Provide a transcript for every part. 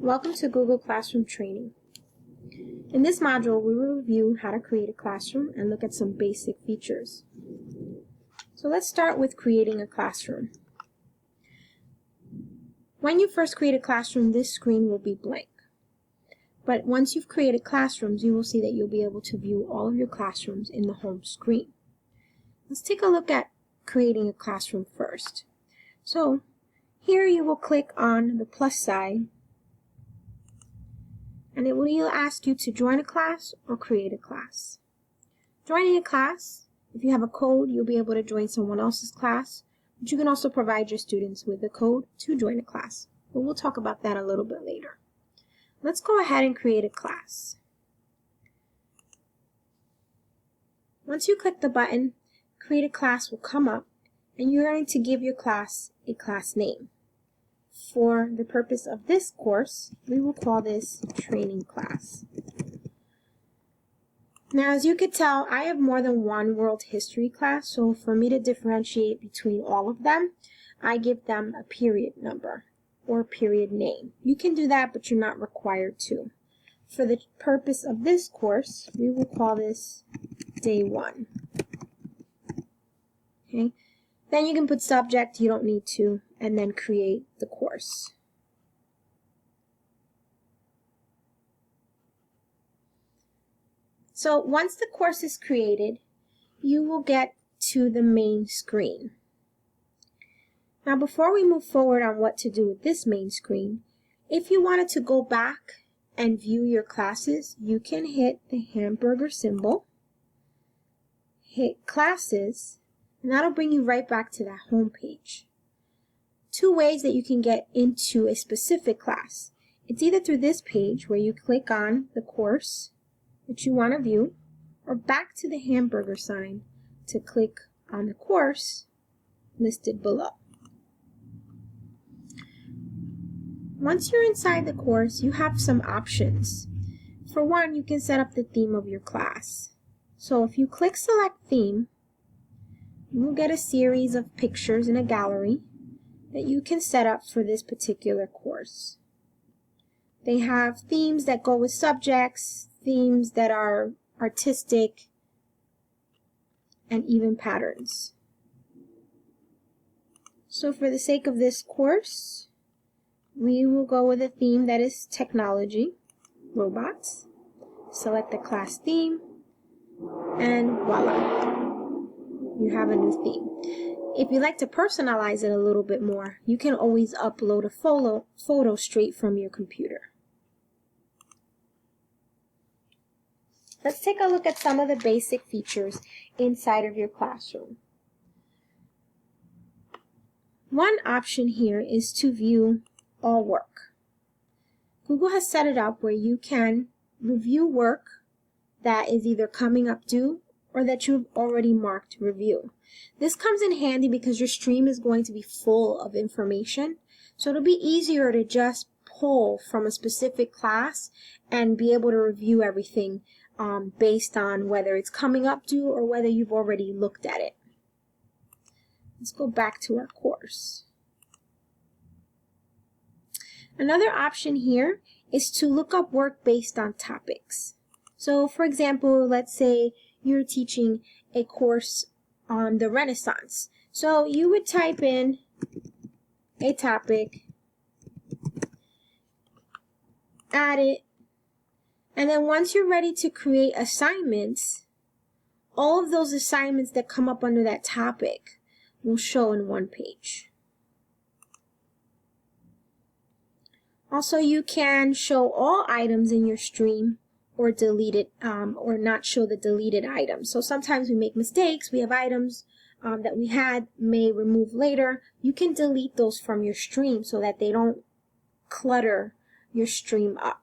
Welcome to Google Classroom Training. In this module, we will review how to create a classroom and look at some basic features. So let's start with creating a classroom. When you first create a classroom, this screen will be blank. But once you've created classrooms, you will see that you'll be able to view all of your classrooms in the home screen. Let's take a look at creating a classroom first. So here you will click on the plus sign, and it will either ask you to join a class or create a class. Joining a class, if you have a code, you'll be able to join someone else's class, but you can also provide your students with the code to join a class. But we'll talk about that a little bit later. Let's go ahead and create a class. Once you click the button, Create a Class will come up, and you're going to give your class a class name. For the purpose of this course, we will call this Training Class. Now, as you could tell, I have more than one world history class, so for me to differentiate between all of them, I give them a period number or period name. You can do that, but you're not required to. For the purpose of this course, we will call this Day 1. Okay? Then you can put subject, you don't need to, and then create the course. So once the course is created, you will get to the main screen. Now before we move forward on what to do with this main screen, if you wanted to go back and view your classes, you can hit the hamburger symbol, hit Classes, and that'll bring you right back to that home page. Two ways that you can get into a specific class. It's either through this page where you click on the course that you want to view, or back to the hamburger sign to click on the course listed below. Once you're inside the course, you have some options. For one, you can set up the theme of your class. So if you click Select Theme, you will get a series of pictures in a gallery that you can set up for this particular course. They have themes that go with subjects, themes that are artistic, and even patterns. So for the sake of this course, we will go with a theme that is technology, robots. Select the class theme, and voila, you have a new theme. If you like to personalize it a little bit more, you can always upload a photo straight from your computer. Let's take a look at some of the basic features inside of your classroom. One option here is to view all work. Google has set it up where you can review work that is either coming up due or that you've already marked review. This comes in handy because your stream is going to be full of information, so it'll be easier to just pull from a specific class and be able to review everything based on whether it's coming up due or whether you've already looked at it. Let's go back to our course. Another option here is to look up work based on topics. So for example, let's say you're teaching a course on the Renaissance. So you would type in a topic, add it, and then once you're ready to create assignments, all of those assignments that come up under that topic will show in one page. Also, you can show all items in your stream or delete it, or not show the deleted items. So sometimes we make mistakes. We have items that we may remove later. You can delete those from your stream so that they don't clutter your stream up.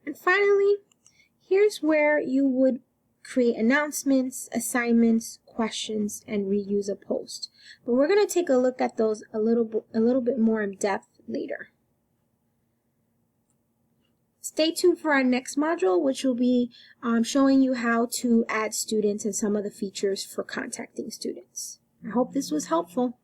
And finally, here's where you would create announcements, assignments, questions, and reuse a post. But we're going to take a look at those a little bit more in depth later. Stay tuned for our next module, which will be showing you how to add students and some of the features for contacting students. I hope this was helpful.